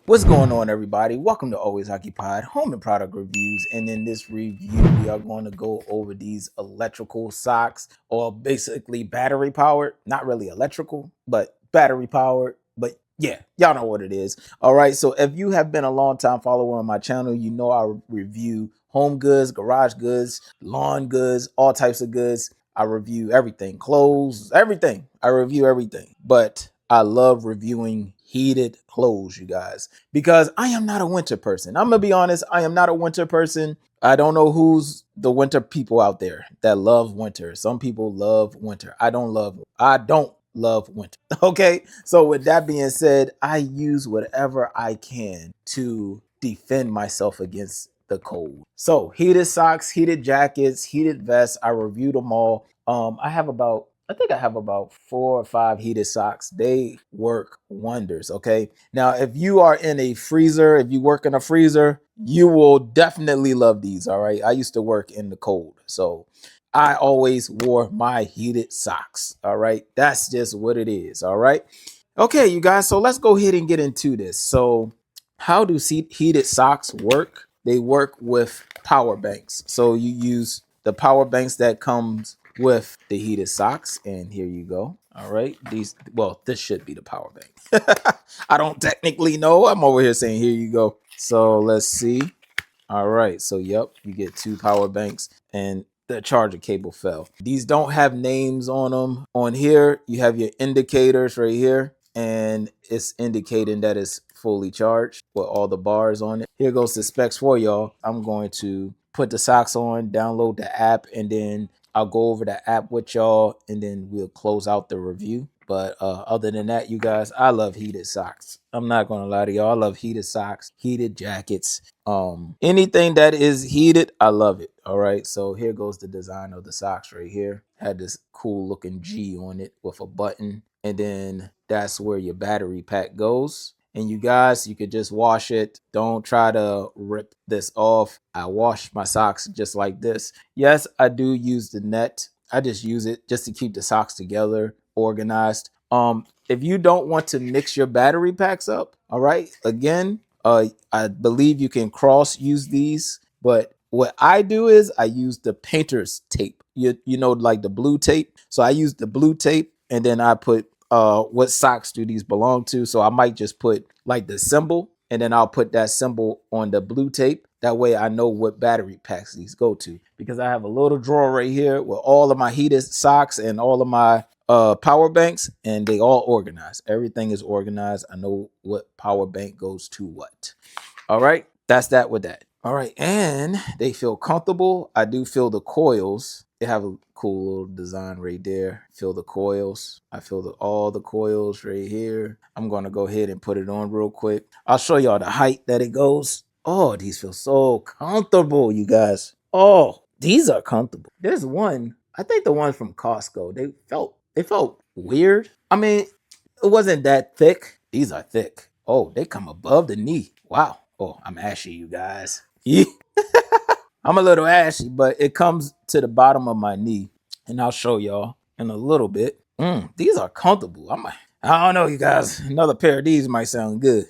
What's going on, everybody? Welcome to Always Occupied Home and Product Reviews. And in this review, we are going to go over these electrical socks, or basically battery powered. Not really electrical, but battery powered. But yeah, y'all know what it is. All right. So if you have been a long time follower on my channel, you know I review home goods, garage goods, lawn goods, all types of goods. I review everything, clothes, everything. I review everything. But I love reviewing heated clothes, you guys, because I am not a winter person. I'm gonna be honest, I am not a winter person. I don't know who's the winter people out there that love winter. Some people love winter. I don't love winter. Okay. So with that being said, I use whatever I can to defend myself against the cold. So heated socks, heated jackets, heated vests, I reviewed them all. I think I have about 4 or 5 heated socks. They work wonders. Okay. Now, if you are in a freezer, if you work in a freezer, you will definitely love these. All right. I used to work in the cold. So I always wore my heated socks. All right. That's just what it is. All right. Okay, you guys. So let's go ahead and get into this. So, how do heated socks work? They work with power banks. So you use the power banks that comes with the heated socks, and here you go. All right, this should be the power bank. I don't technically know. I'm over here saying here you go. So let's see. All right, so yep, you get 2 power banks, and the charger cable fell. These don't have names on them. On here, you have your indicators right here, and it's indicating that it's fully charged with all the bars on it. Here goes the specs for y'all. I'm going to put the socks on, download the app, and then I'll go over the app with y'all, and then we'll close out the review. But other than that, you guys, I love heated socks. I'm not gonna lie to y'all. I love heated socks, heated jackets. Anything that is heated, I love it. All right. So here goes the design of the socks right here. Had this cool looking G on it with a button, and then that's where your battery pack goes. And you guys, you could just wash it. Don't try to rip this off. I wash my socks just like this. Yes, I do use the net. I just use it just to keep the socks together, organized. If you don't want to mix your battery packs up, all right, again, I believe you can cross use these, but what I do is I use the painter's tape. You know, like the blue tape. So I use the blue tape, and then I put what socks do these belong to. So I might just put like the symbol, and then I'll put that symbol on the blue tape. That way I know what battery packs these go to, because I have a little drawer right here with all of my heated socks and all of my power banks, and they all organized. Everything is organized. I know what power bank goes to what. All right, that's that with that. All right, and they feel comfortable. I do feel the coils. They have a cool little design right there. Feel the coils. I feel all the coils right here. I'm gonna go ahead and put it on real quick. I'll show y'all the height that it goes. Oh, these feel so comfortable, you guys. Oh, these are comfortable. There's one. I think the one from Costco. They felt weird. I mean, it wasn't that thick. These are thick. Oh, they come above the knee. Wow. Oh, I'm ashy, you guys. I'm a little ashy, but it comes to the bottom of my knee, and I'll show y'all in a little bit. These are comfortable. I don't know, you guys. Another pair of these might sound good.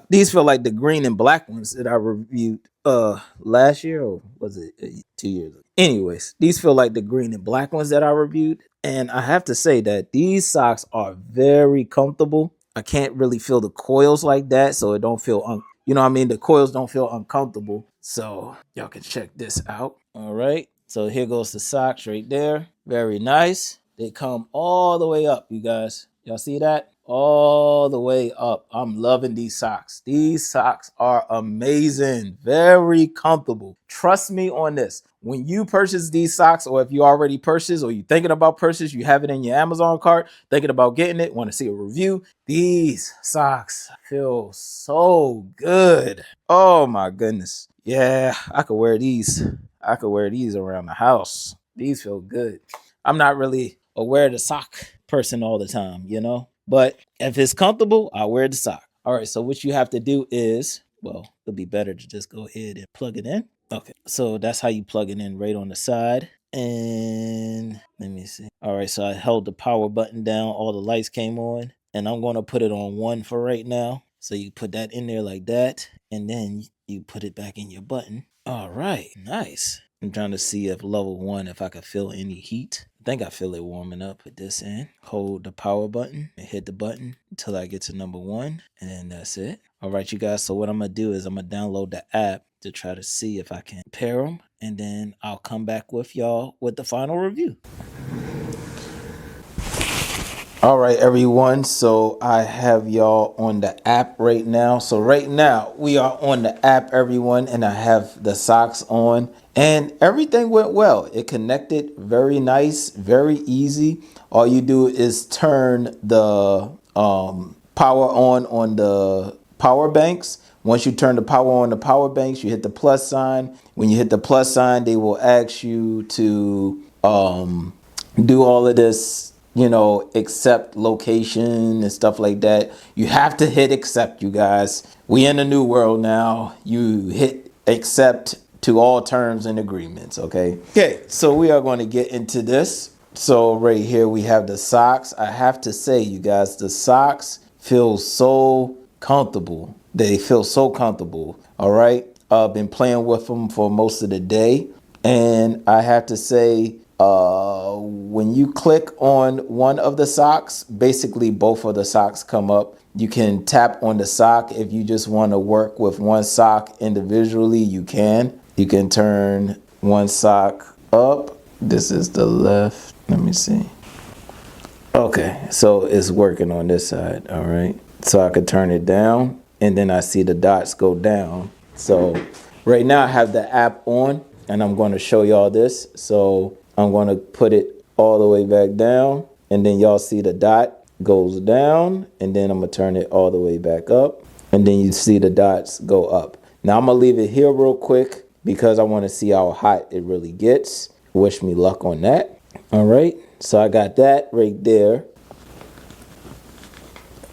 These feel like the green and black ones that I reviewed last year, or was it 2 years ago? Anyways, these feel like the green and black ones that I reviewed, and I have to say that these socks are very comfortable. I can't really feel the coils like that, so it don't feel you know what I mean? The coils don't feel uncomfortable. So y'all can check this out. All right. So here goes the socks right there. Very nice. They come all the way up, you guys. Y'all see that? All the way up. I'm loving these socks. These socks are amazing. Very comfortable. Trust me on this. When you purchase these socks, or if you already purchased, or you're thinking about purchase, you have it in your Amazon cart, thinking about getting it, want to see a review, these socks feel so good. Oh my goodness. Yeah, I could wear these. I could wear these around the house. These feel good. I'm not really a wear the sock person all the time, you know? But if it's comfortable, I wear the sock. All right, so what you have to do is, well, it'll be better to just go ahead and plug it in. Okay, so that's how you plug it in, right on the side. And let me see. All right, so I held the power button down. All the lights came on. And I'm going to put it on 1 for right now. So you put that in there like that, and then you put it back in your button. All right, nice. I'm trying to see if level 1, if I can feel any heat. I think I feel it warming up. Put this in, hold the power button, and hit the button until I get to number 1, and then that's it. All right, you guys, so what I'm gonna do is I'm gonna download the app to try to see if I can pair them, and then I'll come back with y'all with the final review. All right, everyone. So I have y'all on the app right now. So right now we are on the app, everyone, and I have the socks on, and everything went well. It connected very nice, very easy. All you do is turn the power on the power banks. Once you turn the power on the power banks, you hit the plus sign. When you hit the plus sign, they will ask you to do all of this, you know, accept location and stuff like that. You have to hit accept, you guys. We in a new world now. You hit accept to all terms and agreements, okay? Okay, so we are going to get into this. So right here we have the socks. I have to say, you guys, the socks feel so comfortable. They feel so comfortable, all right? I've been playing with them for most of the day, and I have to say, when you click on one of the socks, basically both of the socks come up. You can tap on the sock. If you just want to work with one sock individually, you can. You can turn one sock up. This is the left. Let me see. Okay, so it's working on this side, all right? So I could turn it down, and then I see the dots go down. So right now I have the app on, and I'm going to show y'all this. So I'm going to put it all the way back down, and then y'all see the dot goes down, and then I'm going to turn it all the way back up, and then you see the dots go up. Now I'm going to leave it here real quick because I want to see how hot it really gets. Wish me luck on that. All right, so I got that right there.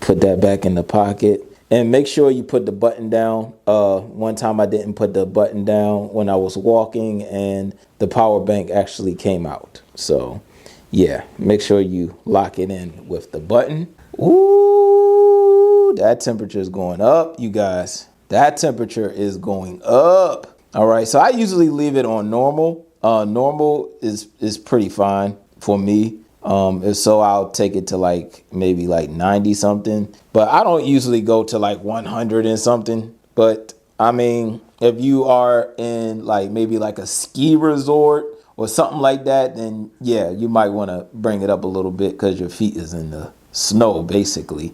Put that back in the pocket. And make sure you put the button down. One time I didn't put the button down when I was walking, and the power bank actually came out. So yeah, make sure you lock it in with the button. Ooh, that temperature is going up, you guys. That temperature is going up. All right, so I usually leave it on normal. Normal is pretty fine for me. If so, I'll take it to like maybe like 90 something, but I don't usually go to like 100 and something. But I mean, if you are in like maybe like a ski resort or something like that, then yeah, you might want to bring it up a little bit because your feet is in the snow basically.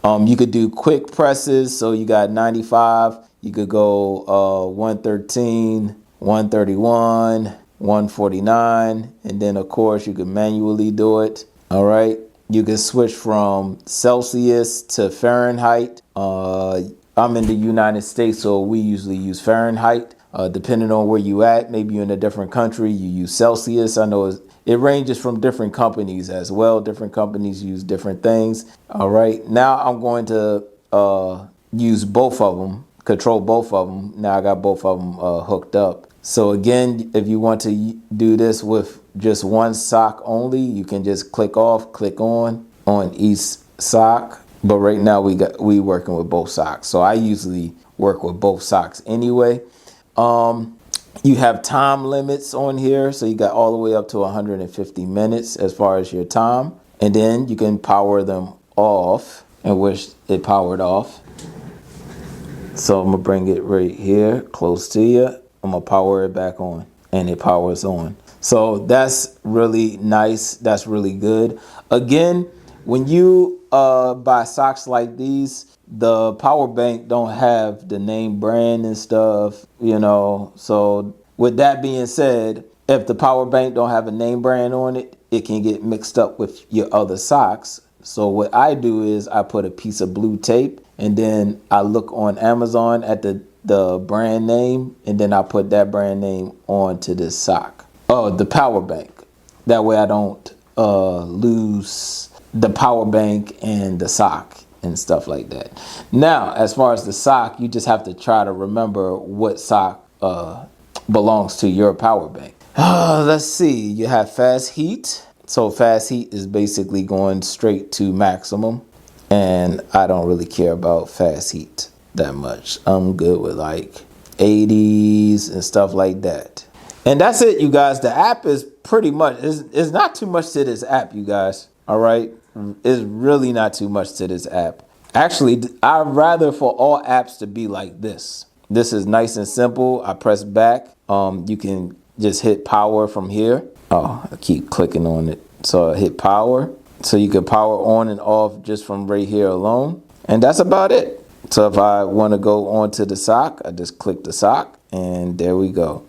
You could do quick presses. So you got 95, you could go 113, 131, 149, and then of course you can manually do it. All right, you can switch from Celsius to Fahrenheit. I'm in the United States, so we usually use Fahrenheit. Depending on where you at, maybe you're in a different country, you use Celsius. I know it ranges from different companies as well. Different companies use different things. All right, now I'm going to use both of them, control both of them. Now I got both of them hooked up. So again, if you want to do this with just one sock only, you can just click off, click on each sock. But right now we working with both socks. So I usually work with both socks anyway. You have time limits on here. So you got all the way up to 150 minutes as far as your time. And then you can power them off and wish it powered off. So I'm gonna bring it right here close to you. I'm gonna power it back on, and it powers on. So that's really nice. That's really good. Again, when you buy socks like these, the power bank don't have the name brand and stuff, you know. So with that being said, if the power bank don't have a name brand on it, it can get mixed up with your other socks. So what I do is I put a piece of blue tape, and then I look on Amazon at the brand name, and then I put that brand name onto this sock. Oh, the power bank. That way I don't lose the power bank and the sock and stuff like that. Now, as far as the sock, you just have to try to remember what sock belongs to your power bank. Let's see. You have fast heat. So fast heat is basically going straight to maximum. And I don't really care about fast heat that much. I'm good with like 80s and stuff like that. And that's it, you guys. The app is pretty much, it's not too much to this app, you guys. All right. It's really not too much to this app. Actually, I'd rather for all apps to be like this. This is nice and simple. I press back. You can just hit power from here. Oh, I keep clicking on it. So I hit power. So you can power on and off just from right here alone. And that's about it. So if I want to go onto the sock, I just click the sock and there we go.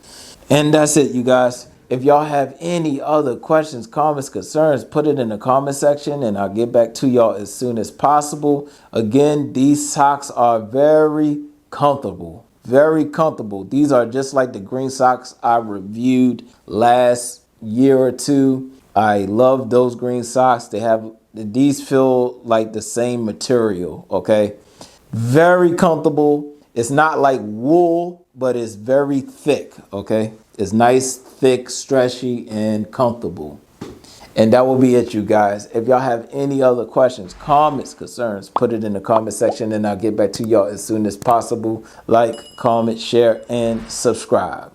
And that's it, you guys. If y'all have any other questions, comments, concerns, put it in the comment section and I'll get back to y'all as soon as possible. Again, these socks are very comfortable. Very comfortable. These are just like the green socks I reviewed last year or two. I love those green socks. These feel like the same material, okay? Very comfortable. It's not like wool, but it's very thick, okay? It's nice, thick, stretchy, and comfortable. And that will be it, you guys. If y'all have any other questions, comments, concerns, put it in the comment section and I'll get back to y'all as soon as possible. Like, comment, share, and subscribe.